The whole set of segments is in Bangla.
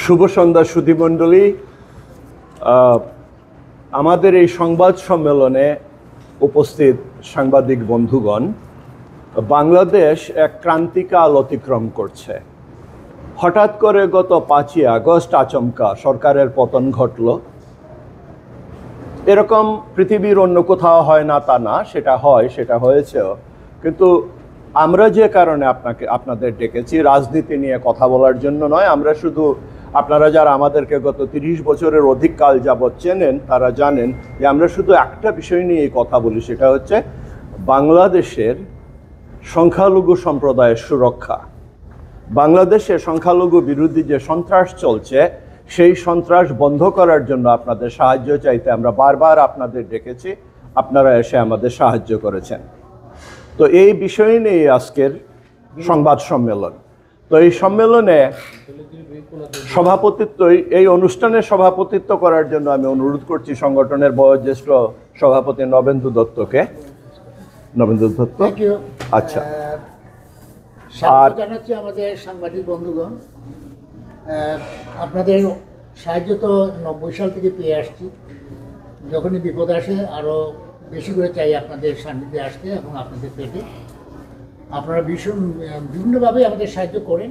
শুভ সন্ধ্যা সুধীমণ্ডলী। আমাদের এই সংবাদ সম্মেলনে উপস্থিত সাংবাদিক বন্ধুগণ, বাংলাদেশ এক ক্রান্তিকাল অতিক্রম করছে। হঠাৎ করে গত 5ই আগস্ট আচমকা সরকারের পতন ঘটল। এরকম পৃথিবীর অন্য কোথাও হয় না তা না, সেটা হয়, সেটা হয়েছেও। কিন্তু আমরা যে কারণে আপনাদের ডেকেছি রাজনীতি নিয়ে কথা বলার জন্য নয়। আমরা শুধু, আপনারা যারা আমাদেরকে গত 30 বছরের অধিক কাল যাবৎ চেনেন তারা জানেন যে আমরা শুধু একটা বিষয় নিয়ে কথা বলি, সেটা হচ্ছে বাংলাদেশের সংখ্যালঘু সম্প্রদায়ের সুরক্ষা। বাংলাদেশে সংখ্যালঘু বিরোধী যে সন্ত্রাস চলছে সেই সন্ত্রাস বন্ধ করার জন্য আপনাদের সাহায্য চাইতে আমরা বারবার আপনাদের ডেকেছি, আপনারা এসে আমাদের সাহায্য করেছেন। তো এই বিষয় নিয়ে আজকের সংবাদ সম্মেলন। তো এই সম্মেলনে এই অনুষ্ঠানের সভাপতিত্ব করার জন্য আমি অনুরোধ করছি সংগঠনের বয়োজ্যেষ্ঠ সভাপতি নবেন্দু দত্তকে। নবেন্দু দত্ত, আচ্ছা। স্বাগত জানাচ্ছি আমাদের সাংবাদিক বন্ধুগণ। আপনাদের সাহায্য তো 90 সাল থেকে পেয়ে আসছি। যখনই বিপদ আসে আরও বেশি করে চাই আপনাদের সান্নিধ্যে আসতে এবং আপনাদের পেটে। আপনারা বিভিন্নভাবে আমাদের সাহায্য করেন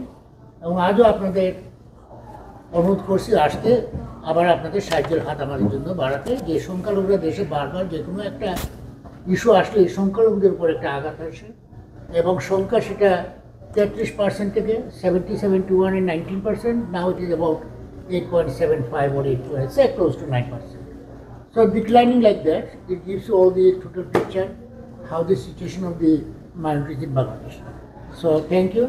এবং আজও আপনাদের অনুরোধ করছি আসতে, আবার আপনাদের সাহায্যের হাত আমাদের জন্য বাড়াতে। যে সংখ্যালঘুরা দেশে বারবার যে কোনো একটা ইস্যু আসলে এই সংখ্যালঘুদের উপর একটা আঘাত আসে এবং সংখ্যা সেটা 33% থেকে 70, 71 and 19%. Now it is about 8.75 or 8, say close to 9%. So declining like that, it gives you all the total picture how the situation of the minorities in Bangladesh. So thank you.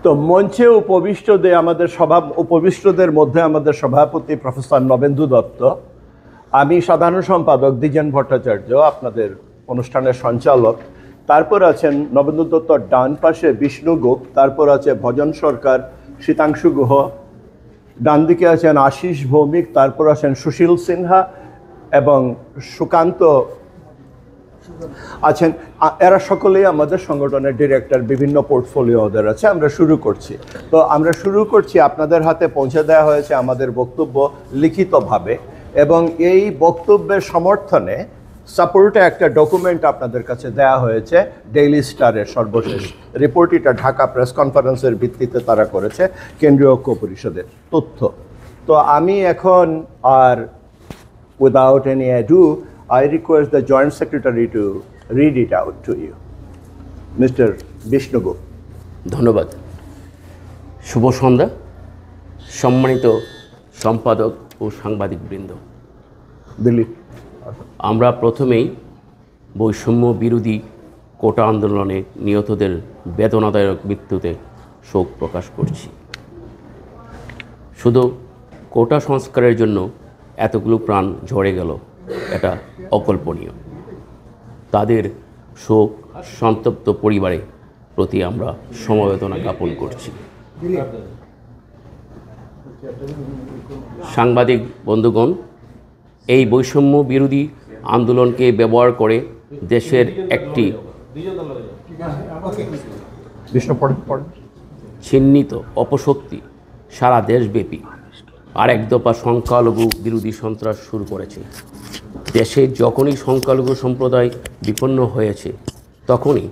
তো মঞ্চে উপবিষ্টদের মধ্যে আমাদের সভাপতি প্রফেসর নবেন্দু দত্ত, আমি সাধারণ সম্পাদক দ্বিজেন ভট্টাচার্য, আপনাদের অনুষ্ঠানের সঞ্চালক। তারপর আছেন নবেন্দু দত্তর ডান পাশে বিষ্ণু গুপ, তারপর আছে ভজন সরকার, শীতাংশু গুহ, ডান দিকে আছেন আশিস ভৌমিক, তারপর আছেন সুশীল সিনহা এবং সুকান্ত আছেন। এরা সকলেই আমাদের সংগঠনের ডিরেক্টর, বিভিন্ন পোর্টফোলিও ওদের আছে। আমরা শুরু করছি। আপনাদের হাতে পৌঁছে দেওয়া হয়েছে আমাদের বক্তব্য লিখিতভাবে এবং এই বক্তব্যের সমর্থনে সাপোর্টে একটা ডকুমেন্ট আপনাদের কাছে দেয়া হয়েছে ডেইলি স্টারের সর্বশেষ রিপোর্ট। এটা ঢাকা প্রেস কনফারেন্সের ভিত্তিতে তারা করেছে, কেন্দ্রীয় ঐক্য পরিষদের তথ্য। তো আমি এখন আর without any ado I request the Joint Secretary to read it out to you. Mr. Vishnu Gupta. ধন্যবাদ। শুভ সন্ধ্যা সম্মানিত সম্পাদক ও সাংবাদিকবৃন্দ। দিলীপ, আমরা প্রথমেই বৈষম্য বিরোধী কোটা আন্দোলনে নিহতদের বেদনাদায়ক মৃত্যুতে শোক প্রকাশ করছি। শুধু কোটা সংস্কারের জন্য এতগুলো প্রাণ ঝরে গেল, এটা অকল্পনীয়। তাদের শোক সন্তপ্ত পরিবারের প্রতি আমরা সমবেদনা জ্ঞাপন করছি। সাংবাদিক বন্ধুগণ, এই বৈষম্য বিরোধী আন্দোলনকে ব্যবহার করে দেশের একটি চিহ্নিত অপশক্তি সারা দেশব্যাপী আরেক দফা সংখ্যালঘু বিরোধী সন্ত্রাস শুরু করেছে। দেশে যখনই সংখ্যালঘু সম্প্রদায় বিপন্ন হয়েছে তখনই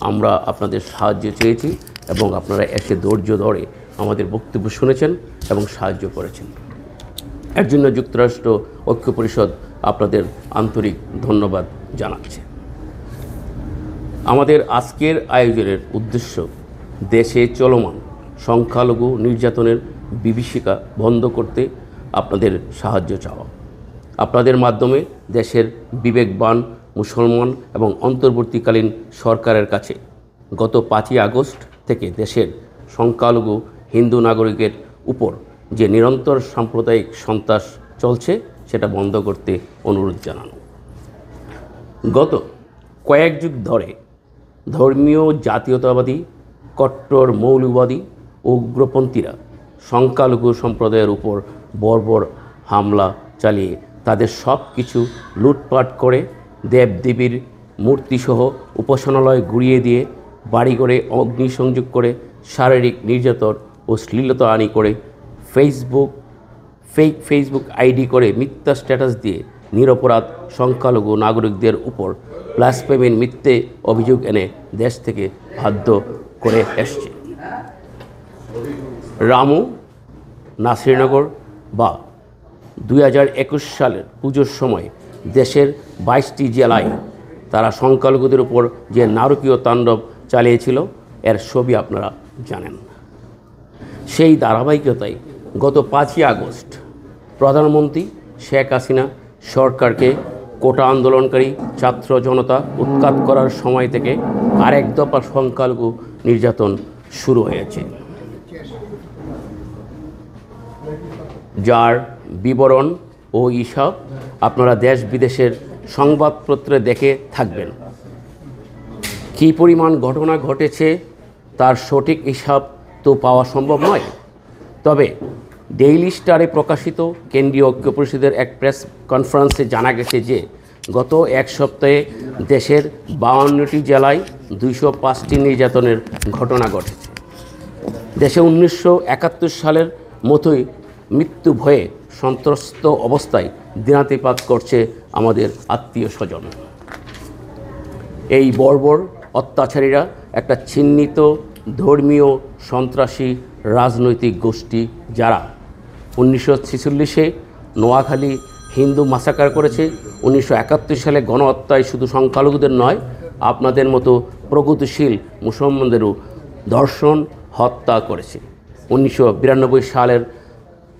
আমরা আপনাদের সাহায্য চেয়েছি এবং আপনারা এসে ধৈর্য ধরে আমাদের বক্তব্য শুনেছেন এবং সাহায্য করেছেন। এর জন্য যুক্তরাষ্ট্র ঐক্য পরিষদ আপনাদের আন্তরিক ধন্যবাদ জানাচ্ছে। আমাদের আজকের আয়োজনের উদ্দেশ্য দেশে চলমান সংখ্যালঘু নির্যাতনের বিভীষিকা বন্ধ করতে আপনাদের সাহায্য চাওয়া। আপনাদের মাধ্যমে দেশের বিবেকবান মুসলমান এবং অন্তর্বর্তীকালীন সরকারের কাছে গত 5ই আগস্ট থেকে দেশের সংখ্যালঘু হিন্দু নাগরিকের উপর যে নিরন্তর সাম্প্রদায়িক সন্ত্রাস চলছে সেটা বন্ধ করতে অনুরোধ জানানো। গত কয়েক যুগ ধরে ধর্মীয় জাতীয়তাবাদী, কট্টর মৌলবাদী ও উগ্রপন্থীরা সংখ্যালঘু সম্প্রদায়ের উপর বর্বর হামলা চালিয়ে তাদের সব কিছু লুটপাট করে দেবদেবীর মূর্তিসহ উপাসনালয় গুড়িয়ে দিয়ে বাড়িঘরে অগ্নিসংযোগ করে শারীরিক নির্যাতন ও শ্লীলতাহানি করে ফেসবুক আইডি করে মিথ্যা স্ট্যাটাস দিয়ে নিরপরাধ সংখ্যালঘু নাগরিকদের উপর ব্লাসফেমির মিথ্যে অভিযোগ এনে দেশ থেকে বাধ্য করে এসছে। রামু নাসিরনগর বা 2021 সালের পুজোর সময় দেশের 22টি জেলায় তারা সংখ্যালঘুদের উপর যে নারকীয় তাণ্ডব চালিয়েছিল এর ছবি আপনারা জানেন। সেই ধারাবাহিকতায় গত 5ই আগস্ট প্রধানমন্ত্রী শেখ হাসিনা সরকারকে কোটা আন্দোলনকারী ছাত্র জনতা উৎখাত করার সময় থেকে আরেক দফা সংখ্যালঘু নির্যাতন শুরু হয়েছে, যার বিবরণ ও হিসাব আপনারা দেশ বিদেশের সংবাদপত্রে দেখে থাকবেন। কী পরিমাণ ঘটনা ঘটেছে তার সঠিক হিসাব তো পাওয়া সম্ভব নয়, তবে ডেইলি স্টারে প্রকাশিত কেন্দ্রীয় ঐক্য পরিষদের এক প্রেস কনফারেন্সে জানা গেছে যে গত এক সপ্তাহে দেশের 52টি জেলায় 205টি নির্যাতনের ঘটনা ঘটেছে। দেশে 1971 সালের মতোই মৃত্যু ভয়ে সন্ত্রস্ত অবস্থায় দিনাতিপাত করছে আমাদের আত্মীয় স্বজন। এই বর্বর অত্যাচারীরা একটা চিহ্নিত ধর্মীয় সন্ত্রাসী রাজনৈতিক গোষ্ঠী, যারা 1946-এ নোয়াখালী হিন্দু মাসাকার করেছে, 1971 সালে গণহত্যায় শুধু সংখ্যালঘুদের নয়, আপনাদের মতো প্রগতিশীল মুসলমানদেরও ধর্ষণ হত্যা করেছে। 1992 সালের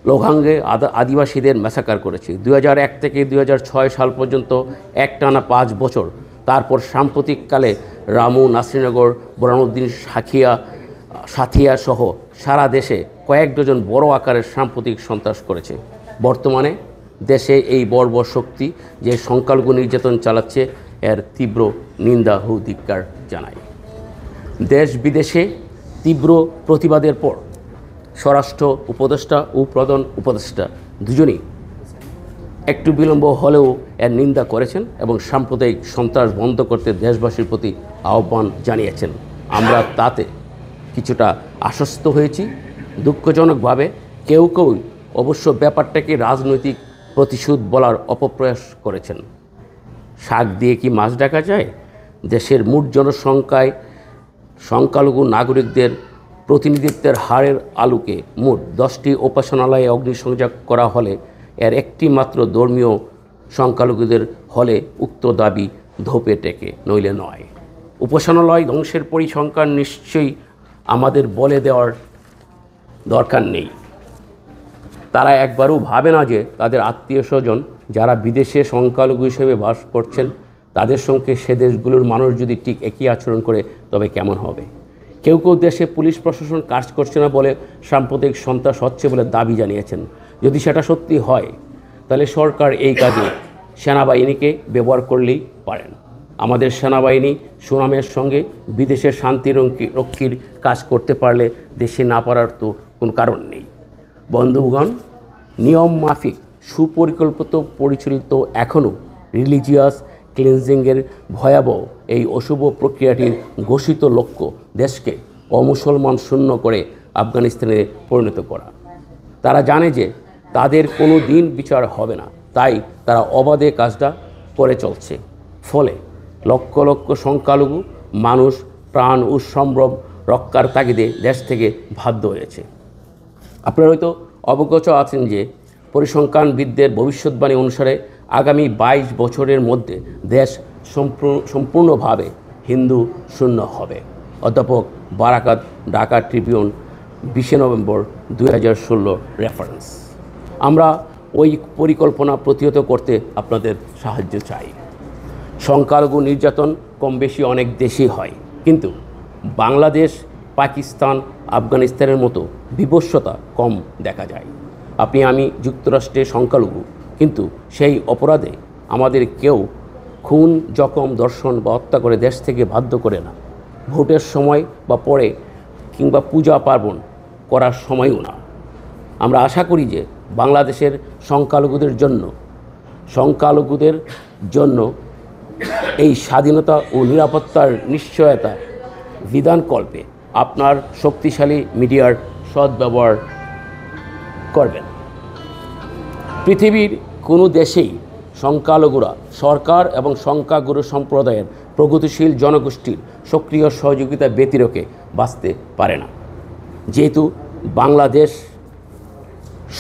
লোঘাঙ্গে আদিবাসীদের ম্যাসাকার করেছে। 2001 থেকে 2006 সাল পর্যন্ত একটানা 5 বছর, তারপর সাম্প্রতিককালে রামু, নাসিরনগর, বোরহানউদ্দিন, সাথিয়া সহ সারা দেশে কয়েক ডজন বড় আকারের সাম্প্রতিক সন্ত্রাস করেছে। বর্তমানে দেশে এই বর্বর শক্তি যে সংখ্যালঘু নির্যাতন চালাচ্ছে এর তীব্র নিন্দা ও ধিক্কার জানায়। দেশ বিদেশে তীব্র প্রতিবাদের পর স্বরাষ্ট্র উপদেষ্টা ও প্রধান উপদেষ্টা দুজনই একটু বিলম্ব হলেও এর নিন্দা করেছেন এবং সাম্প্রদায়িক সন্ত্রাস বন্ধ করতে দেশবাসীর প্রতি আহ্বান জানিয়েছেন। আমরা তাতে কিছুটা আশ্বস্ত হয়েছি। দুঃখজনকভাবে কেউ কেউ অবশ্য ব্যাপারটাকে রাজনৈতিক প্রতিশোধ বলার অপপ্রয়াস করেছেন। শাক দিয়ে কি মাছ ঢাকা যায়? দেশের মোট জনসংখ্যায় সংখ্যালঘু নাগরিকদের প্রতিনিধিত্বের হারের আলোকে মোট 10টি উপাসনালয়ে অগ্নিসংযোগ করা হলে এর একটি মাত্র ধর্মীয় সংখ্যালঘুদের হলে উক্ত দাবি ধোপে টেকে, নইলে নয়। উপাসনালয় ধ্বংসের পরিসংখ্যান নিশ্চয়ই আমাদের বলে দেওয়ার দরকার নেই। তারা একবারও ভাবে না যে তাদের আত্মীয় স্বজন যারা বিদেশে সংখ্যালঘু হিসেবে বাস করছেন তাদের সঙ্গে সে দেশগুলোর মানুষ যদি ঠিক একই আচরণ করে তবে কেমন হবে। কেউ কেউ দেশে পুলিশ প্রশাসন কাজ করছে না বলে সাম্প্রদায়িক সন্ত্রাস হচ্ছে বলে দাবি জানিয়েছেন। যদি সেটা সত্যি হয় তাহলে সরকার এই কাজে সেনাবাহিনীকে ব্যবহার করলেই পারেন। আমাদের সেনাবাহিনী সুনামের সঙ্গে বিদেশের শান্তি রক্ষীর কাজ করতে পারলে দেশে না পারার তো কোনো কারণ নেই। বন্ধুগণ, নিয়ম মাফিক সুপরিকল্পিত পরিচালিত এখনও রিলিজিয়াস ক্লিনজিংয়ের ভয়াবহ এই অশুভ প্রক্রিয়াটির ঘোষিত লক্ষ্য দেশকে অমুসলমান শূন্য করে আফগানিস্তানে পরিণত করা। তারা জানে যে তাদের কোনো দিন বিচার হবে না, তাই তারা অবাধে কাজটা করে চলছে। ফলে লক্ষ লক্ষ সংখ্যালঘু মানুষ প্রাণ ও সম্ভ্রম রক্ষার তাগিদে দেশ থেকে বাধ্য হয়েছে। আপনারা হয়তো অবগত আছেন যে পরিসংখ্যানবিদদের ভবিষ্যৎবাণী অনুসারে আগামী 22 বছরের মধ্যে দেশ সম্পূর্ণভাবে হিন্দু শূন্য হবে। অধ্যাপক বারাকাত, ঢাকা ট্রিবিউন, 20 নভেম্বর 2016 রেফারেন্স। আমরা ওই পরিকল্পনা প্রতিহত করতে আপনাদের সাহায্য চাই। সংখ্যালঘু নির্যাতন কম বেশি অনেক দেশেই হয়, কিন্তু বাংলাদেশ, পাকিস্তান, আফগানিস্তানের মতো বিভৎসতা কম দেখা যায়। আপনি আমি যুক্তরাষ্ট্রে সংখ্যালঘু, কিন্তু সেই অপরাধে আমাদের কেউ খুন, জখম, ধর্ষণ বা হত্যা করে দেশ থেকে বাধ্য করে না। ভোটের সময় বা পরে কিংবা পূজা পার্বণ করার সময়ও না। আমরা আশা করি যে বাংলাদেশের সংখ্যালঘুদের জন্য এই স্বাধীনতা ও নিরাপত্তার নিশ্চয়তা বিধানকল্পে আপনার শক্তিশালী মিডিয়ার সদ্ব্যবহার করবেন। পৃথিবীর কোনো দেশেই সংখ্যালঘুরা সরকার এবং সংখ্যাগুরু সম্প্রদায়ের প্রগতিশীল জনগোষ্ঠীর সক্রিয় সহযোগিতা ব্যতিরেকে বাঁচতে পারে না। যেহেতু বাংলাদেশ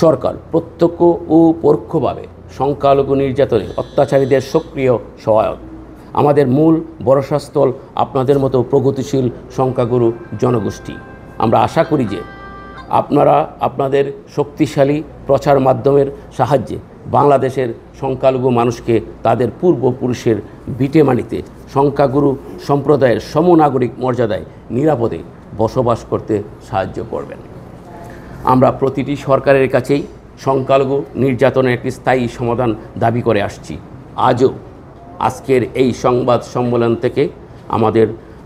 সরকার প্রত্যক্ষ ও পরোক্ষভাবে সংখ্যালঘু নির্যাতনে অত্যাচারীদের সক্রিয় সহায়ক, আমাদের মূল ভরসাস্থল আপনাদের মতো প্রগতিশীল সংখ্যাগুরু জনগোষ্ঠী। আমরা আশা করি যে আপনারা আপনাদের শক্তিশালী প্রচার মাধ্যমের সাহায্যে বাংলাদেশের সংখ্যালঘু মানুষকে তাদের পূর্বপুরুষের ভিটেমাটিতে সংখ্যাগুরু সম্প্রদায়ের সমনাগরিক মর্যাদায় নিরাপদে বসবাস করতে সাহায্য করবেন। আমরা প্রতিটি সরকারের কাছেই সংখ্যালঘু নির্যাতনের একটি স্থায়ী সমাধান দাবি করে আসছি। আজও আজকের এই সংবাদ সম্মেলন থেকে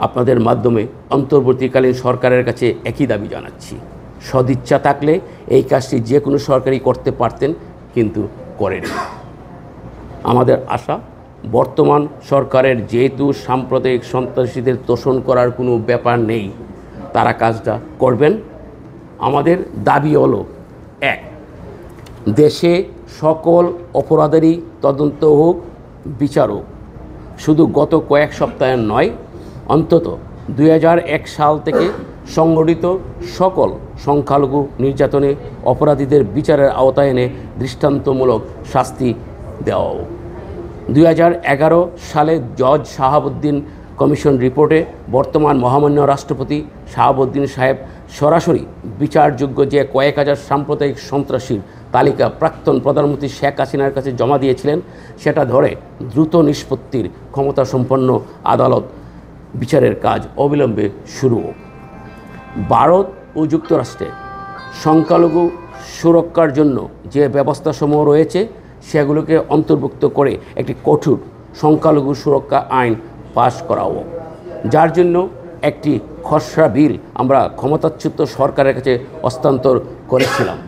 আপনাদের মাধ্যমে অন্তর্বর্তীকালীন সরকারের কাছে একই দাবি জানাচ্ছি। সদিচ্ছা থাকলে এই কাজটি যে কোনো সরকারই করতে পারতেন, কিন্তু করেনি। আমাদের আশা, বর্তমান সরকারের যেহেতু সাম্প্রদায়িক সন্ত্রাসীদের তোষণ করার কোনো ব্যাপার নেই, তারা কাজটা করবেন। আমাদের দাবি হলো, এক, দেশে সকল অপরাধেরই তদন্ত হোক, বিচার হোক। শুধু গত কয়েক সপ্তাহের নয়, অন্তত 2001 সাল থেকে সংগঠিত সকল সংখ্যালঘু নির্যাতনে অপরাধীদের বিচারের আওতায় এনে দৃষ্টান্তমূলক শাস্তি দেওয়া হোক। 2011 সালে জজ শাহাবুদ্দিন কমিশন রিপোর্টে বর্তমান মহামান্য রাষ্ট্রপতি শাহাবুদ্দিন সাহেব সরাসরি বিচারযোগ্য যে কয়েক হাজার সাম্প্রদায়িক সন্ত্রাসীর তালিকা প্রাক্তন প্রধানমন্ত্রী শেখ হাসিনার কাছে জমা দিয়েছিলেন, সেটা ধরে দ্রুত নিষ্পত্তির ক্ষমতাসম্পন্ন আদালত বিচারের কাজ অবিলম্বে শুরু হোক। ভারত ও যুক্তরাষ্ট্রে সংখ্যালঘু সুরক্ষার জন্য যে ব্যবস্থাসমূহ রয়েছে সেগুলোকে অন্তর্ভুক্ত করে একটি কঠোর সংখ্যালঘু সুরক্ষা আইন পাশ করা হোক, যার জন্য একটি খসড়া বিল আমরা ক্ষমতাচ্যুত সরকারের কাছে হস্তান্তর করেছিলাম।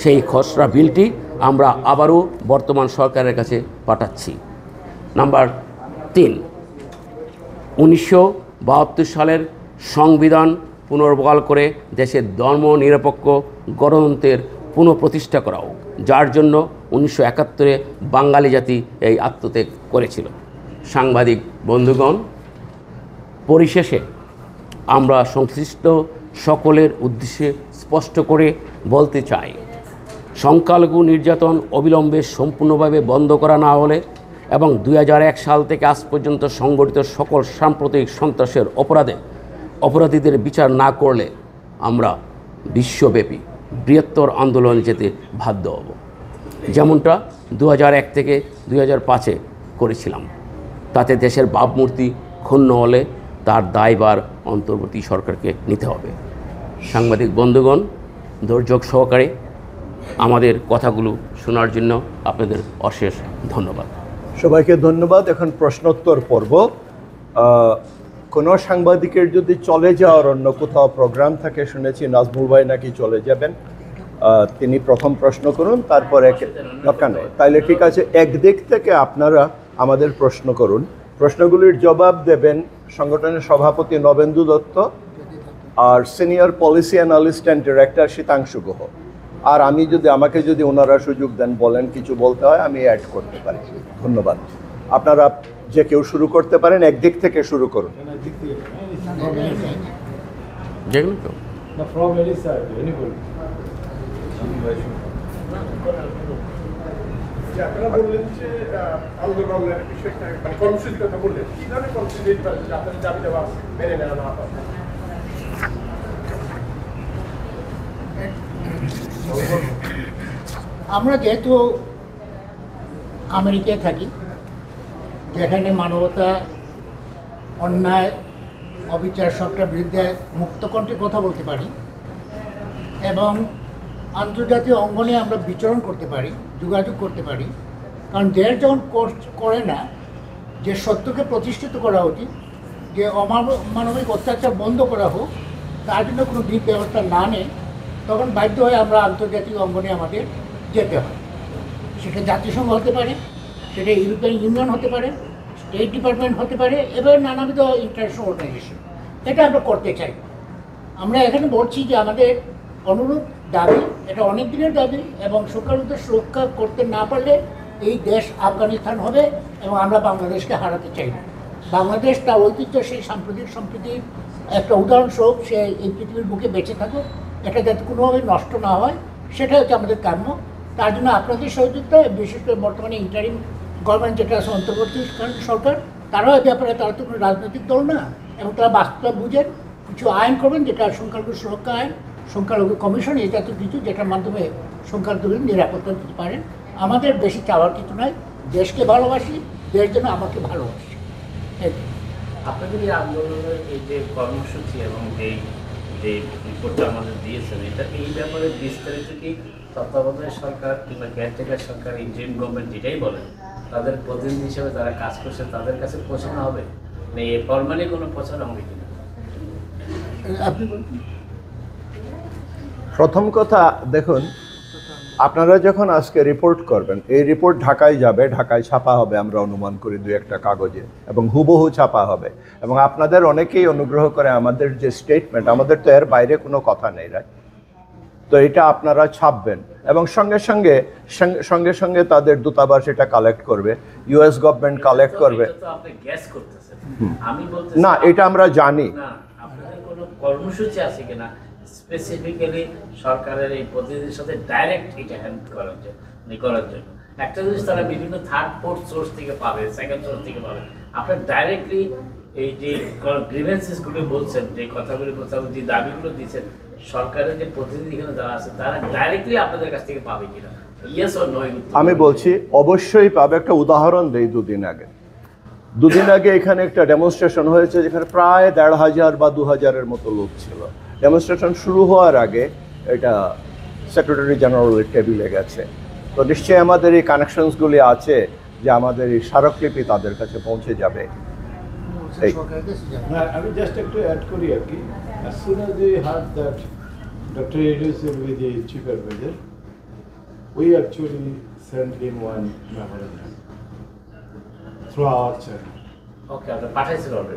সেই খসড়া বিলটি আমরা আবারও বর্তমান সরকারের কাছে পাঠাচ্ছি। নাম্বার 3, 1972 সালের সংবিধান পুনর্বহাল করে দেশের ধর্মনিরপেক্ষ গণতন্ত্রের পুনঃপ্রতিষ্ঠা করা হোক, যার জন্য 1971 বাঙালি জাতি এই আত্মত্যাগ করেছিল। সাংবাদিক বন্ধুগণ, পরিশেষে আমরা সংশ্লিষ্ট সকলের উদ্দেশ্যে স্পষ্ট করে বলতে চাই, সংখ্যালঘু নির্যাতন অবিলম্বে সম্পূর্ণভাবে বন্ধ করা না হলে এবং 2001 সাল থেকে আজ পর্যন্ত সংগঠিত সকল সাম্প্রদায়িক সন্ত্রাসের অপরাধীদের বিচার না করলে আমরা বিশ্বব্যাপী বৃহত্তর আন্দোলন যেতে বাধ্য হব, যেমনটা 2001 থেকে 2005 করেছিলাম। তাতে দেশের ভাবমূর্তি ক্ষুণ্ণ হলে তার দায়ভার অন্তর্বর্তী সরকারকে নিতে হবে। সাংবাদিক বন্ধুগণ, ধৈর্য সহকারে আমাদের কথাগুলো শোনার জন্য আপনাদের অশেষ ধন্যবাদ। সবাইকে ধন্যবাদ। এখন প্রশ্নোত্তর পর্ব। কোনো সাংবাদিকের যদি চলে যাওয়ার অন্য কোথাও প্রোগ্রাম থাকে, শুনেছি নাজমুল ভাই নাকি চলে যাবেন, তিনি প্রথম প্রশ্ন করুন, তারপরে দরকার নেই। তাইলে ঠিক আছে, একদিক থেকে আপনারা আমাদের প্রশ্ন করুন, প্রশ্নগুলির জবাব দেবেন সংগঠনের সভাপতি নবেন্দু দত্ত আর senior policy analyst and director Shitangshu Guha. আর আমাকে যদি ওনারা সুযোগ দেন, বলেন কিছু বলতে হয়, আমি অ্যাড করতে পারি। ধন্যবাদ। আপনারা যে কেউ শুরু করতে পারেন, একদিক থেকে শুরু করুন। আপনারা বললেন যে আন্দোলনের বিষয়টা কর্মসূচির কথা বললেন, কি ধরনের কর্মসূচি আপনাদের দাবি দেওয়া মেনে নেওয়া না হয়? আমরা যেহেতু আমেরিকায় থাকি, যেখানে মানবতা, অন্যায়, অবিচার সবটার বিরুদ্ধে মুক্তকণ্ঠে কথা বলতে পারি এবং আন্তর্জাতিক অঙ্গনে আমরা বিচরণ করতে পারি, যোগাযোগ করতে পারি। কারণ দেশ যখন করে না, যে সত্যকে প্রতিষ্ঠিত করা উচিত, যে অমানবিক অত্যাচার বন্ধ করা হোক, তার জন্য কোনো দিক ব্যবস্থা না নেই, তখন বাধ্য হয়ে আমরা আন্তর্জাতিক অঙ্গনে আমাদের যেতে হয়। সেটা জাতিসংঘ হতে পারে, সেটা ইউরোপিয়ান ইউনিয়ন হতে পারে, স্টেট ডিপার্টমেন্ট হতে পারে, এবার নানাবিধ ইন্টারন্যাশনাল অর্গানাইজেশন। এটা আমরা করতে চাই। আমরা এখানে বলছি যে আমাদের অনুরূপ দাবি, এটা অনেক দিনের দাবি, এবং সংখ্যালঘুদের সুরক্ষা করতে না পারলে এই দেশ আফগানিস্তান হবে এবং আমরা বাংলাদেশকে হারাতে চাই না। বাংলাদেশ তার ঐতিহ্য, সেই সাম্প্রতিক সম্প্রীতির একটা উদাহরণস্বরূপ সে এই পৃথিবীর বুকে বেঁচে থাকুক, এটা যাতে কোনোভাবে নষ্ট না হয়, সেটা হচ্ছে আমাদের কাম্য। তার জন্য আপনাদের সহযোগিতা, বিশেষ করে বর্তমানে ইন্টারিম গভর্নমেন্ট যেটা আছে, অন্তর্বর্তীকালীন সরকার, তারাও এই ব্যাপারে, তারা তো কোনো রাজনৈতিক দল না, এবং তারা বাস্তবতা বুঝেন, কিছু আইন করবেন, যেটা সংখ্যালঘু সুরক্ষা আইন, সংখ্যালঘু কমিশন, এই জাতীয় কিছু, যেটার মাধ্যমে সংখ্যালঘুদের নিরাপত্তা দিতে পারেন। আমাদের বেশি চাওয়ার কিছু নয়, দেশকে ভালোবাসি, দেশ যেন আমাকে ভালোবাসি। আপনাদের এই আন্দোলনের এই যে কর্মসূচি এবং যে রিপোর্টটা আমাদের দিয়েছেন, এটা এই ব্যাপারে বিস্তারিত কি তত্ত্বাবধায়ক সরকার কিংবা কেয়ারটেকার সরকার, ইন্টারিম গভর্নমেন্ট যেটাই বলেন, তাদের প্রতিনিধি হিসেবে যারা কাজ করছে তাদের কাছে পৌঁছানো হবে, মানে এই ফর্মালি কোনো পৌঁছানো হবে কিনা? আপনি বলুন। প্রথম কথা দেখুন, আপনারা যখন আজকে রিপোর্ট করবেন, এই রিপোর্ট ঢাকায় যাবে, ঢাকায় ছাপা হবে, আমরা অনুমান করি 2-1টা কাগজে, এবং হুবহু ছাপা হবে। এবং আপনাদের অনেকেই অনুগ্রহ করে আমাদের যে স্টেটমেন্ট, আমাদের তো এর বাইরে কোনো কথা নেই, রাইট? তো এটা আপনারা ছাপবেন, এবং সঙ্গে সঙ্গে তাদের দূতাবাস এটা কালেক্ট করবে, ইউএস গভর্নমেন্ট কালেক্ট করবে। এটা তো আপনি গ্যাস করতেছেন, আমি বলতে না, এটা আমরা জানি। না, আপনাদের কোনো কর্মসূচি আছে কিনা স্পেসিফিক্যালি সরকারের এই প্রতিনিধির সাথে ডাইরেক্ট এটা হ্যান্ড করার জন্য? একটা জিনিস তারা বিভিন্ন থার্ড ফোর্থ সোর্স থেকে পাবে, সেকেন্ড সোর্স থেকে পাবে, আপনার ডাইরেক্টলি এই যে গ্রিভেন্সেসগুলো বলছেন, যে কথাগুলো বলছেন, যে দাবিগুলো দিচ্ছেন, সরকারের যে প্রতিনিধি এখানে যারা আছে তারা ডাইরেক্টলি আপনাদের কাছ থেকে পাবে কিনা? Yes or no? আমি বলছি অবশ্যই পাবে। একটা উদাহরণ দেই, দুদিন আগে এখানে একটা ডেমনস্ট্রেশন হয়েছে, যেখানে প্রায় 1,500 বা 2,000-এর মতো লোক ছিল। ডেমনস্ট্রেশন শুরু হওয়ার আগে এটা সেক্রেটারি জেনারেলের টেবিলে গেছে। তো নিশ্চয়ই আমাদের এই কানেকশনসগুলি আছে, যে আমাদের এই স্মারকলিপি তাদের কাছে পৌঁছে যাবে। না, আমি জাস্ট একটু অ্যাড করি আর কি। As soon as we heard that Dr. Idris will be the chief advisor, we actually sent him one memorandum through our channel ওকে, আপনার পাঠাইছিল already.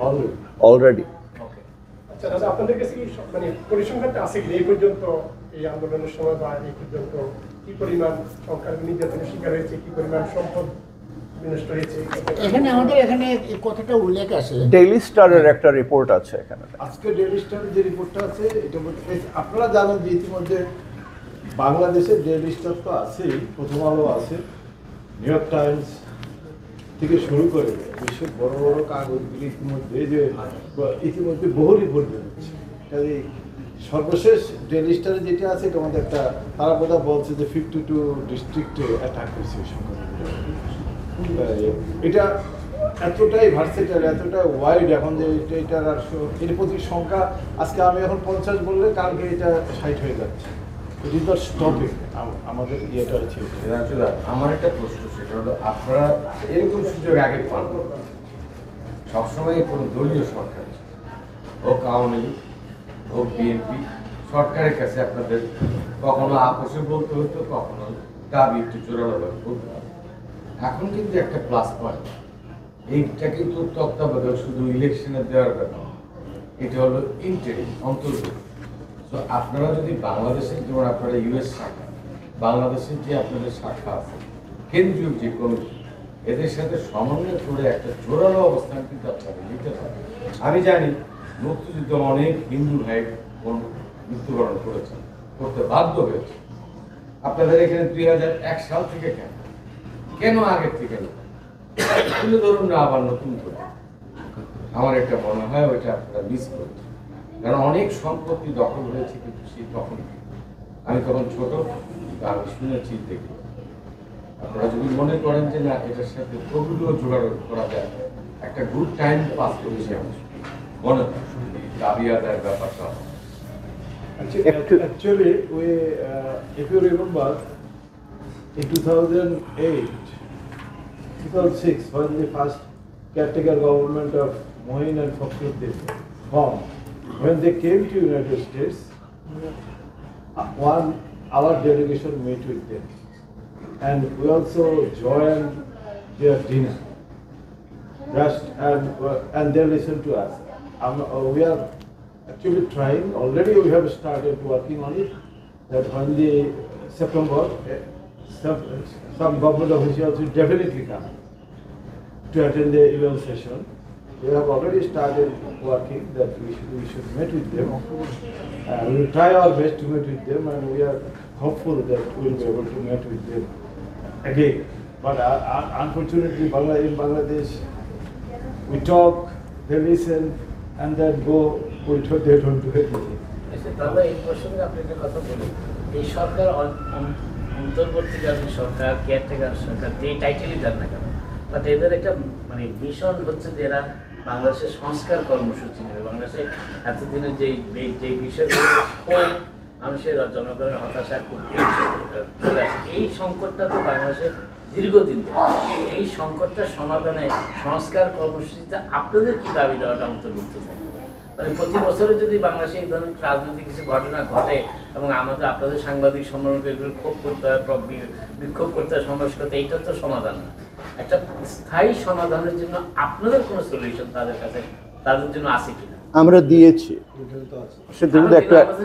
অলরেডি ওকে। আচ্ছা দাদা, আপনাদের কাছে কি মানে পরিসংখ্যানটা আছে কি এই পর্যন্ত, এই আন্দোলনের সময় বা এই পর্যন্ত কি পরিমাণ সংখ্যালঘু নির্যাতনের শিকার হয়েছে, কি পরিমাণ সম্পদ বিনষ্ট হয়েছে? এখানে আমাদের এখানে এই কথাটা উল্লেখ আছে, ডেইলি স্টারের একটা রিপোর্ট আছে এখানে। আজকে ডেইলি স্টারের যে রিপোর্টটা আছে, এটা আপনারা জানেন যে ইতিমধ্যে বাংলাদেশের ডেইলি স্টার তো আছেই, প্রথম আলো আছে, নিউ ইয়র্ক টাইমস থেকে শুরু করে বিশ্বের বড় বড় কাগজগুলি ইতিমধ্যে বহু রিপোর্ট বেরোচ্ছে। কাজে সর্বশেষ ডেইলি স্টারে যেটা আছে, এটা আমাদের একটা, তারা বোধহয় বলছে যে 52 ডিস্ট্রিক্টে অ্যাটাক হয়েছে সংখ্যালঘুদের। এটা এতটাই ভার্সেটাইল, এতটা ওয়াইড এখন, যে এটার আর এর প্রতি সংখ্যা, আজকে আমি এখন 50 বললে কালকে এটা 60 হয়ে যাচ্ছে। It is not stopping. আমাদের ইয়েটা হচ্ছে আমার একটা প্রশ্ন, সেটা হলো আপনারা এরকম সুযোগ আগে পান, সবসময় কোনো দলীয় সরকার হোক, আওয়ামী লীগ হোক, বিএনপি, সরকারের কাছে আপনাদের কখনো আপোষে বলতে হতো, কখনো দাবি একটু জোরালোভাবে বলতে হতো। এখন কিন্তু একটা প্লাস পয়েন্ট, এইটা কিন্তু তত্ত্বাবধায়ক শুধু ইলেকশনে দেওয়ার ব্যাপার, এটা হলো ইন্টারিম, অন্তর্ভুক্ত। তো আপনারা যদি বাংলাদেশের, যেমন আপনারা ইউএস শাখা, বাংলাদেশের যে আপনাদের শাখা আছে, কেন্দ্রীয় যে কমিটি, এদের সাথে সমন্বয় করে একটা জোরালো অবস্থান কিন্তু আপনারা নিতে পারেন। আমি জানি মুক্তিযুদ্ধ অনেক হিন্দু ভাই মৃত্যুবরণ করেছেন, করতে বাধ্য হয়েছে। আপনাদের এখানে 2001 সাল থেকে কেন আগের থেকে না তুলে ধরুন না আবার নতুন করে? আমার একটা মনে হয় ওইটা আপনারা মিস করছেন, কারণ অনেক সম্পত্তি দখল হয়েছে, কিন্তু সেই তখন আমি তখন ছোট, আমি শুনেছি, দেখি। আপনারা যদি মনে করেন যে না, এটার সাথে প্রভুগুলো জোগাড় করা যায়, একটা গুড টাইম পাস করেছি আমি মনে হয় দাবি আদায়ের ব্যাপারটা। Actually, if you remember, in 2006, when the first caretaker government of Mohin and Fakhruddin formed, when they came to United States, our delegation met with them, and we also joined their dinner. And they listened to us. We are actually trying. Already we have started working on it. That when the September, some government officials will definitely come to attend the event session. We have already started working that we should meet with them. We will try our best to meet with them, and we are hopeful that we will be able to meet with them again. But unfortunately, in Bangladesh, we talk, they listen, and then go. They don't do anything. দাদা এই প্রসঙ্গে আপনি একটা কথা বলুন, এই সরকার অন্তর্বর্তীকালীন সরকার, কেয়ারটেকার সরকার, যে টাইটেলই দেন না কেন, বাট এদের একটা মানে মিশন হচ্ছে যে এরা বাংলাদেশের সংস্কার কর্মসূচি নেবে। বাংলাদেশে এতদিনের যে বিষয়গুলো মানুষের জনগণের হতাশা খুব চলে আসে, এই সংকটটা তো বাংলাদেশের দীর্ঘদিন এই সংকটটা সমাধানে সংস্কার কর্মসূচিতে আপনাদের কি দাবি দেওয়াটা অন্তর্ভুক্ত থাকে? মানে প্রতি বছরে যদি বাংলাদেশে এই ধরনের রাজনৈতিক কিছু ঘটনা ঘটে এবং আমাদের আপনাদের সাংবাদিক সম্মেলনকে এগুলো ক্ষোভ করতে হয়, বিক্ষোভ করতে হয়, সমাবেশ করতে, এইটা তো সমাধান না। একটা স্থায়ী সমাধানের জন্য আপনাদের কোনো সলিউশন তাদের জন্য আছে কিনা? আমরা দিয়েছি, সেটা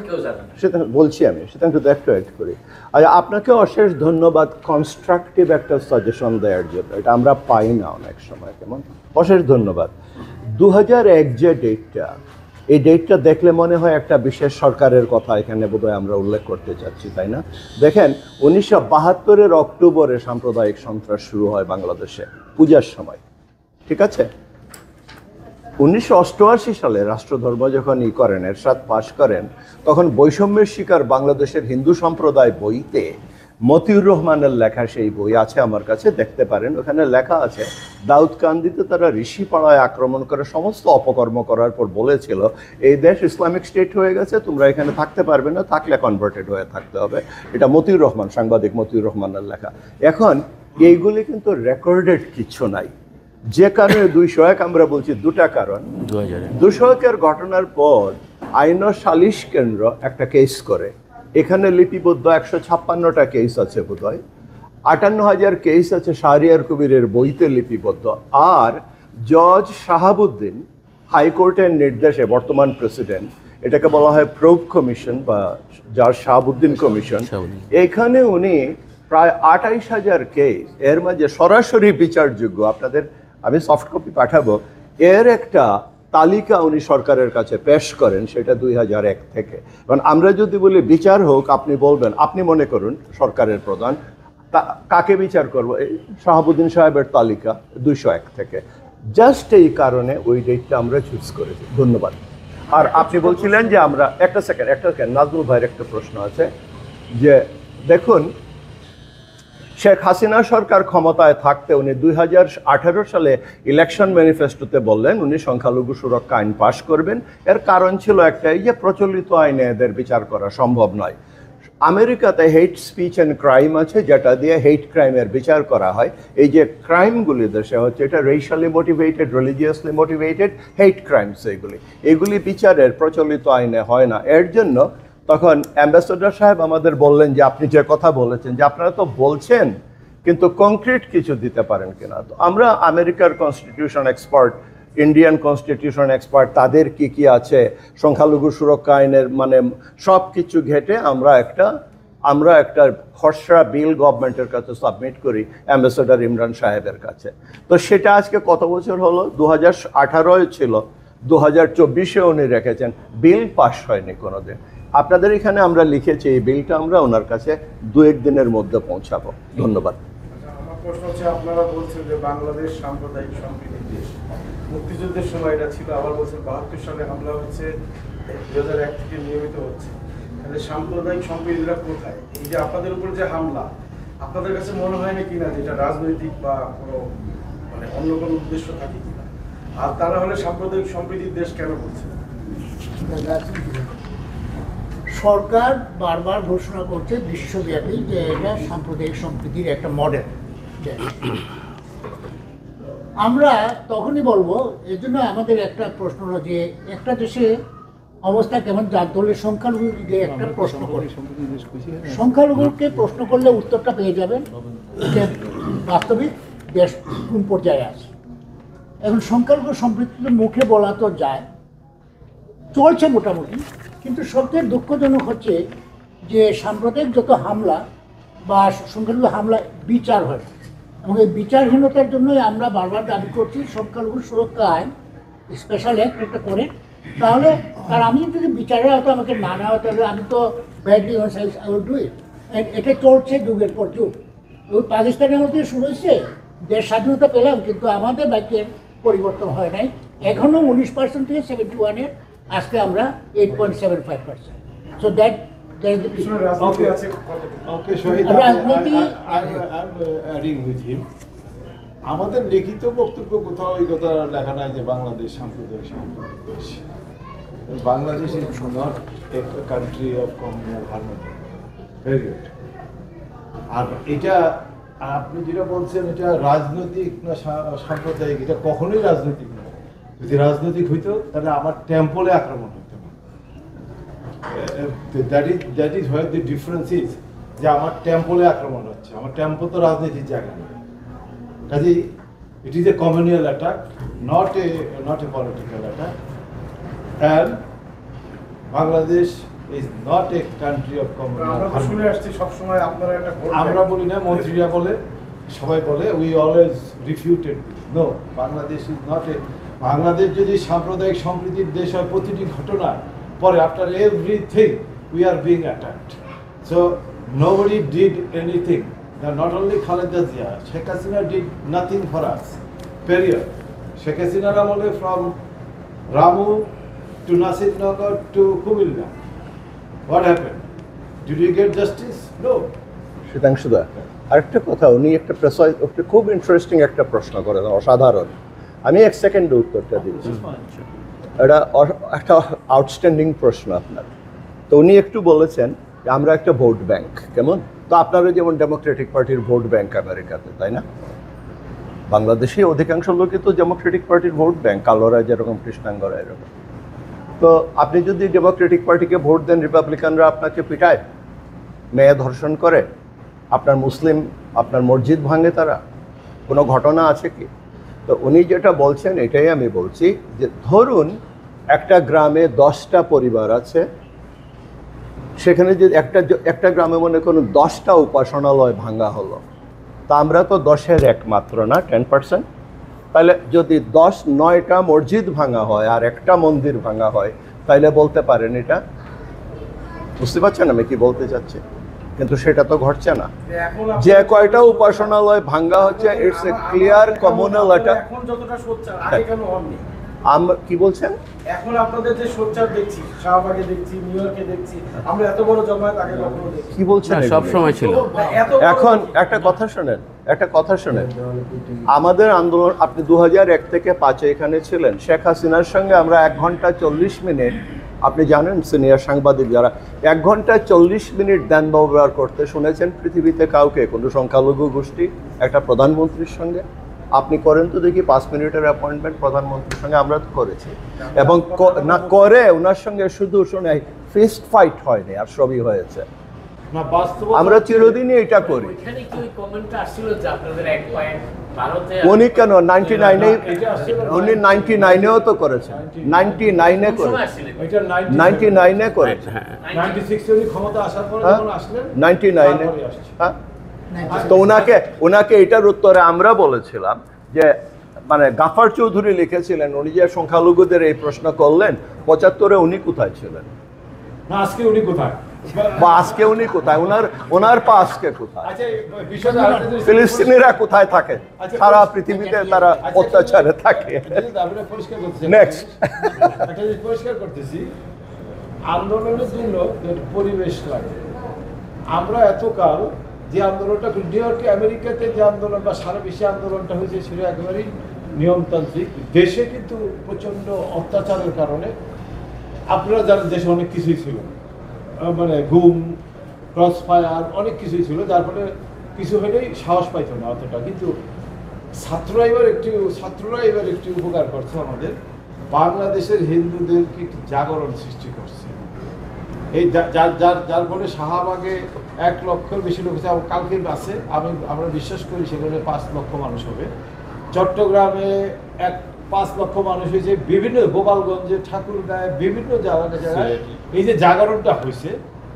কেউ জানে না। সেটা বলছি আমি, সেটা কিন্তু একটু অ্যাড করি। আর আপনাকে অশেষ ধন্যবাদ কনস্ট্রাকটিভ একটা সাজেশন দেওয়ার জন্য, এটা আমরা পাই না অনেক সময়, কেমন অশেষ ধন্যবাদ। 2001 যে ডেটটা, এই ডেটটা দেখলে মনে হয় একটা বিশেষ সরকারের কথা এখানে বোধহয় আমরা উল্লেখ করতে চাচ্ছি, তাই না? দেখেন 1972 অক্টোবরে সাম্প্রদায়িক সন্ত্রাস শুরু হয় বাংলাদেশে পূজার সময়, ঠিক আছে? 1988 সালে রাষ্ট্রধর্ম যখন করেন, এরশাদ পাশ করেন, তখন বৈষম্যের শিকার বাংলাদেশের হিন্দু সম্প্রদায় বইতে মতিউর রহমানের লেখা সেই বই আছে আমার কাছে, দেখতে পারেন। ওখানে লেখা আছে দাউদকান্দিতে তারা ঋষিপাড়ায় আক্রমণ করে সমস্ত অপকর্ম করার পর বলেছিল এই দেশ ইসলামিক স্টেট হয়ে গেছে, তোমরা এখানে থাকতে পারবে না, থাকলে কনভার্টেড হয়ে থাকতে হবে। এটা মতিউর রহমান, সাংবাদিক মতিউর রহমানের লেখা। এখন এইগুলি কিন্তু রেকর্ডেড কিছু নাই, যে কারণে 201 আমরা বলছি দুটা কারণ। 201-এর ঘটনার পর আইন ও সালিশ কেন্দ্র একটা কেস করে, এখানে লিপিবদ্ধ 156টা কেস আছে বোধহয়, 58,000 কেস আছে শাহরিয়ার কবিরের বইতে লিপিবদ্ধ। আর জজ শাহাবুদ্দিন হাইকোর্টের নির্দেশে, বর্তমান প্রেসিডেন্ট, এটাকে বলা হয় প্রোব কমিশন বা জজ শাহাবুদ্দিন কমিশন, এখানে উনি প্রায় 28,000 কেস, এর মাঝে সরাসরি বিচারযোগ্য, আপনাদের আমি সফট কপি পাঠাবো, এর একটা তালিকা উনি সরকারের কাছে পেশ করেন, সেটা 2001 থেকে। কারণ আমরা যদি বলি বিচার হোক, আপনি বলবেন, আপনি মনে করুন সরকারের প্রধান, কাকে বিচার করবো? এই শাহাবুদ্দিন সাহেবের তালিকা 201 থেকে। জাস্ট এই কারণে ওই ডেটটা আমরা চুজ করেছি। ধন্যবাদ। আর আপনি বলছিলেন যে আমরা একটা সেকেন্ড নাজমুল ভাইয়ের একটা প্রশ্ন আছে যে দেখুন, শেখ হাসিনা সরকার ক্ষমতায় থাকতে উনি 2018 সালে ইলেকশন ম্যানিফেস্টোতে বললেন উনি সংখ্যালঘু সুরক্ষা আইন পাশ করবেন। এর কারণ ছিল একটাই যে প্রচলিত আইনে এদের বিচার করা সম্ভব নয়। আমেরিকাতে হেট স্পিচ অ্যান্ড ক্রাইম আছে, যেটা দিয়ে হেট ক্রাইমের বিচার করা হয়। এই যে ক্রাইমগুলি দেশে হচ্ছে, এটা রেশালি মোটিভেটেড, রিলিজিয়াসলি মোটিভেটেড হেট ক্রাইমস, এগুলি বিচারের প্রচলিত আইনে হয় না। এর জন্য তখন অ্যাম্বাসেডর সাহেব আমাদের বললেন যে আপনি যে কথা বলেছেন, যে আপনারা তো বলছেন কিন্তু কংক্রিট কিছু দিতে পারেন কিনা। তো আমরা আমেরিকার constitution expert, Indian constitution expert, তাদের কি আছে সংখ্যালঘু সুরক্ষা আইনের মানে সব কিছু ঘেটে আমরা একটা খসড়া বিল গভর্নমেন্টের কাছে সাবমিট করি অ্যাম্বাসেডর ইমরান সাহেবের কাছে। তো সেটা আজকে কত বছর হলো? 2018 ছিল, 2024-এ উনি রেখেছেন, বিল পাস হয়নি কোনোদিন। আপনাদের এখানে আমরা লিখেছি এই বিলটা আমরা ওনার কাছে 2-1 দিনের মধ্যে পৌঁছাবো। ধন্যবাদ। আমার প্রশ্ন হচ্ছে, আপনারা বলছেন যে বাংলাদেশ সাম্প্রদায়িক সম্প্রীতির দেশ, মুক্তিযুদ্ধের সময় এটা ছিল, আবার বলছেন 72 সালে হামলা হচ্ছে, 2001 থেকে নিয়মিত হচ্ছে, তাহলে সাম্প্রদায়িক সম্প্রীতিটা কোথায়? এই যে আপনাদের উপর যে হামলা, আপনাদের কাছে মনে হয় না কিনা যে এটা রাজনৈতিক বা কোনো মানে অন্য কোনো উদ্দেশ্য থাকে কিনা? আর তারা হলে সাম্প্রদায়িক সম্প্রীতির দেশ কেন বলছে? সরকার বারবার ঘোষণা করছে বিশ্বব্যাপী যে এটা সাম্প্রদায়িক সম্প্রীতির একটা মডেল। আমরা তখনই বলবো, এর জন্য আমাদের একটা প্রশ্ন হলো যে একটা দেশে অবস্থা কেমন জানতে হলে সংখ্যালঘুকে একটা প্রশ্ন করে, সংখ্যালঘুকে প্রশ্ন করলে উত্তরটা পেয়ে যাবেন যে বাস্তবিক দেশ কোন পর্যায়ে আছে। এখন সংখ্যালঘু সম্পৃক্ত মুখে বলা তো যায়, চলছে মোটামুটি, কিন্তু সবচেয়ে দুঃখজনক হচ্ছে যে সাম্প্রদায়িক যত হামলা বা সংখ্যালঘু হামলা বিচার হয়, এবং এই বিচারহীনতার জন্যই আমরা বারবার দাবি করছি সংখ্যালঘু সুরক্ষা আইন স্পেশাল অ্যাক্ট একটা করে, তাহলে আর আমি যদি বিচারের হয়তো আমাকে না নেওয়া তাহলে আমি তো badly I will do it. এটা চলছে যুগের পর যুগ। ওই পাকিস্তানের মধ্যে শুরু হয়েছে, দেশ স্বাধীনতা পেলাম কিন্তু আমাদের বাক্যের পরিবর্তন হয় নাই, এখনও 19% থেকে 71-এর আজকে আমরা 8.75%। সো দ্যাট পিছনে রাজনীতি আছে কত? ওকে শহীদ, রাজনীতি- অ্যাডিং উইথ হিম, আমাদের লিখিত বক্তব্য কোথাও এই কথা লেখা নাই যে বাংলাদেশ সাম্প্রদায়িক দেশ। Bangladesh is not a country of communal harmony, very good. আর এটা আপনি যেটা বলছেন এটা রাজনৈতিক না সাম্প্রদায়িক, এটা কখনোই রাজনৈতিক নয়। যদি রাজনৈতিক হইতো তাহলে আমার টেম্পলে আক্রমণ হতো না। That is where the difference is, যে আমার টেম্পলে আক্রমণ হচ্ছে, আমার টেম্পো তো রাজনীতির জায়গা নেই। কাজেই it is a communal attack, not a political attack. And Bangladesh is not a country of communal আমরা তো হারমোনি। শুনে আসছি সবসময় আপনারা একটা ভোট আমরা বলি না, মন্ত্রীরা বলে, সবাই বলে, we always refuted no, Bangladesh is not a. Bangladesh যদি সাম্প্রদায়িক সম্প্রীতির দেশ হয়, প্রতিটি ঘটনা পরে after everything we are being attacked. So nobody did anything, not only Khaleda Zia, Sheikh Hasina did nothing for us, period. Sheikh হাসিনার আমলে from Ramu to Nasirnagar to Comilla, what happened? Did we get justice? No. শীতাংশুদা, আরেকটা কথা, উনি একটা খুব ইন্টারেস্টিং একটা প্রশ্ন করেন, অসাধারণ। আমি 1 সেকেন্ডে উত্তরটা দিচ্ছি। এটা একটা আউটস্ট্যান্ডিং প্রশ্ন আপনার। তো উনি একটু বলেছেন যে আমরা একটা ভোট ব্যাংক, কেমন? তো আপনারা যেমন ডেমোক্রেটিক পার্টির ভোট ব্যাংক আমেরিকাতে, তাই না? বাংলাদেশে অধিকাংশ লোকই তো ডেমোক্রেটিক পার্টির ভোট ব্যাংক, কালোরা যেরকম, কৃষ্ণাঙ্গরা এরকম। তো আপনি যদি ডেমোক্রেটিক পার্টিকে ভোট দেন, রিপাবলিকানরা আপনাকে পিটায়, মেয়ে ধর্ষণ করে, আপনার মুসলিম, আপনার মসজিদ ভাঙে, তারা কোনো ঘটনা আছে কি? তো উনি যেটা বলছেন এটাই আমি বলছি, যে ধরুন একটা গ্রামে 10টা পরিবার আছে, সেখানে যদি একটা গ্রামে মনে করুন 10টা উপাসনালয় ভাঙা হলো, তা আমরা তো 10-এর একমাত্র না, 10%। তাহলে যদি 9টা মসজিদ ভাঙা হয় আর একটা মন্দির ভাঙা হয়, তাইলে বলতে পারেন এটা, বুঝতে পারছেন আমি কি বলতে চাচ্ছি? কিন্তু সেটা তো ঘটছে না। যে কয়টা উপাসনালয় ভাঙ্গা হচ্ছে, it's a clear communal attack. এখন যতটা সোচ্চার, আগে কেন হননি? কি বলছেন? এখন আপনাদের যে সোচ্চার দেখছি, শাহবাগে দেখছি, নিউ ইয়র্কে দেখছি, আমরা এত বড় জমায়েত আগে কখনো দেখি। কি বলছেন? সব সময় ছিল। এখন একটা কথা শোনেন, আমাদের আন্দোলন, আপনি 2001 থেকে 5 এখানে ছিলেন, শেখ হাসিনার সঙ্গে আমরা 1 ঘন্টা 40 মিনিট, আপনি জানেন সিনিয়র সাংবাদিক যারা, 1 ঘন্টা 40 মিনিট দেন ব্যবহার করতে শুনেছেন পৃথিবীতে কাউকে, কোনো সংখ্যালঘু গোষ্ঠী একটা প্রধানমন্ত্রীর সঙ্গে? আপনি করেন তো দেখি 5 মিনিটের অ্যাপয়েন্টমেন্ট প্রধানমন্ত্রীর সঙ্গে, আমরা তো করেছি। এবং না করে ওনার সঙ্গে শুধু শুনে ফিস্ট ফাইট হয়নি, আর সবই হয়েছে। না, বাস্তব আমরা চিরদিনই এটা করি। ওইখানে কি ওই কমেন্টটা আসছিল যে আপনাদের এক পয়েন্ট ভারতে উনি কেন 99-এ, উনি 99-এও তো করেছেন, 99-এ কোন সময় করেছেন, আসছিলেন? এটা 99-এ করেছেন, 96 উনি ক্ষমতা আসার পরে হ্যাঁ? যখন আসলেন, 99-এ, তারপরে আসছে। হ্যাঁ। তো ওনাকে এটার উত্তরে আমরা বলেছিলাম যে, মানে গাফার চৌধুরী লিখেছিলেন, উনি যে সংখ্যালঘুদের এই প্রশ্ন করলেন, 75-এ উনি কোথায় ছিলেন? না, আজকে উনি কোথায়? বা আজকে উনি কোথায়? ওনার পা আজকে কোথায়? আচ্ছা, এই বিষয়টা আরেকটা জিনিস- ফিলিস্তিনিরা কোথায় থাকে? সারা পৃথিবীতে তারা অত্যাচারে থাকে। একটা জিনিস আমরা পরিষ্কার করতেছি। Next. একটা জিনিস পরিষ্কার করতেছি, আন্দোলনের জন্য যে পরিবেশ লাগে। আমরা এতকাল যে আন্দোলনটা নিউ ইয়র্কে, আমেরিকাতে যে আন্দোলন বা সারা বিশ্বে আন্দোলনটা হয়েছে, সেটা একেবারেই নিয়মতান্ত্রিক। দেশে কিন্তু প্রচণ্ড অত্যাচারের কারণে, আপনারা জানেন দেশে অনেক কিছুই ছিল, মানে গুম, ক্রস ফায়ার, অনেক কিছুই ছিল, যার ফলে কিছু হলেই সাহস পাইতো না অতটা। কিন্তু ছাত্ররা এবার একটি উপকার করছে আমাদের, বাংলাদেশের হিন্দুদের কি জাগরণ সৃষ্টি করছে। এই যার ফলে শাহবাগে 1 লক্ষের বেশি লোক আছে, কালকে আছে, আমরা বিশ্বাস করি সেখানে 5 লক্ষ মানুষ হবে। চট্টগ্রামে 5 লক্ষ মানুষ হয়েছে, বিভিন্ন গোপালগঞ্জে, ঠাকুরগাঁয়ে, বিভিন্ন জায়গায় এই যে জাগরণটা হয়েছে,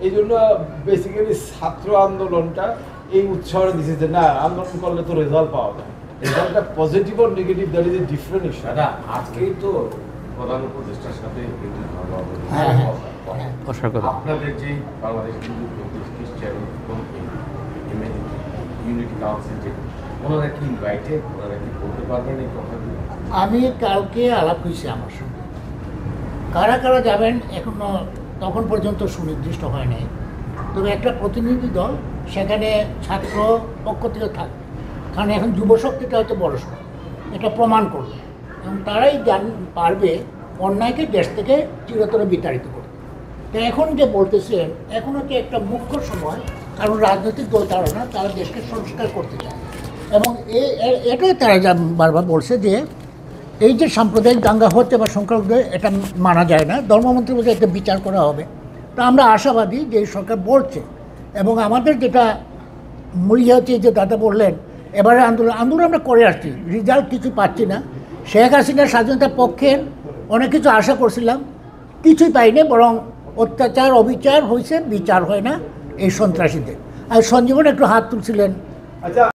এই জন্য বেসিক্যালি ছাত্র আন্দোলনটা এই উৎসাহ দিচ্ছে যে না, আন্দোলন করলে তো রেজাল্ট পাওয়া যায়। রেজাল্টটা পজিটিভ আর negative, that is a different issue. দাদা, আজকেই তো প্রধান উপদেষ্টার সাথে আশা করি আপনাদের যে বাংলাদেশ হিন্দু খ্রিস্টান ইউনিটি কাউন্সিল, যে ওনারা কি ইনভাইটেড, ওনারা কি বলতে পারবেন এই কথাগুলো? আমি কালকে আলাপ হয়েছি আমার সঙ্গে, কারা কারা যাবেন এখনো তখন পর্যন্ত সুনির্দিষ্ট হয় নাই, তবে একটা প্রতিনিধি দল সেখানে ছাত্র পক্ষ থেকে থাকবে, কারণ এখন যুবশক্তিটা হয়তো বড় সড়, এটা প্রমাণ করবে এবং তারাই পারবে অন্যায়কে দেশ থেকে চিরতরে বিতাড়িত করতে। তো এখন যে বলতেছেন, এখন হচ্ছে একটা মুখ্য সময়, কারণ রাজনৈতিক দল তারা না, তারা দেশকে সংস্কার করতে চায় এবং এটাই তারা যা বারবার বলছে যে এই যে সাম্প্রদায়িক দাঙ্গা হচ্ছে বা সংখ্যালঘুদের, এটা মানা যায় না, ধর্মমন্ত্রী বলছে এটা বিচার করা হবে। তা আমরা আশাবাদী যে এই সরকার বলছে, এবং আমাদের যেটা মূল্য হচ্ছে যে দাদা বললেন, এবারে আন্দোলন আমরা করে আসছি, রেজাল্ট কিছু পাচ্ছি না। শেখ হাসিনার স্বাধীনতার পক্ষের অনেক কিছু আশা করছিলাম, কিছুই পাইনি, বরং অত্যাচার অবিচার হয়েছে, বিচার হয় না এই সন্ত্রাসীদের। আর সঞ্জীবন একটু হাত তুলছিলেন। আচ্ছা।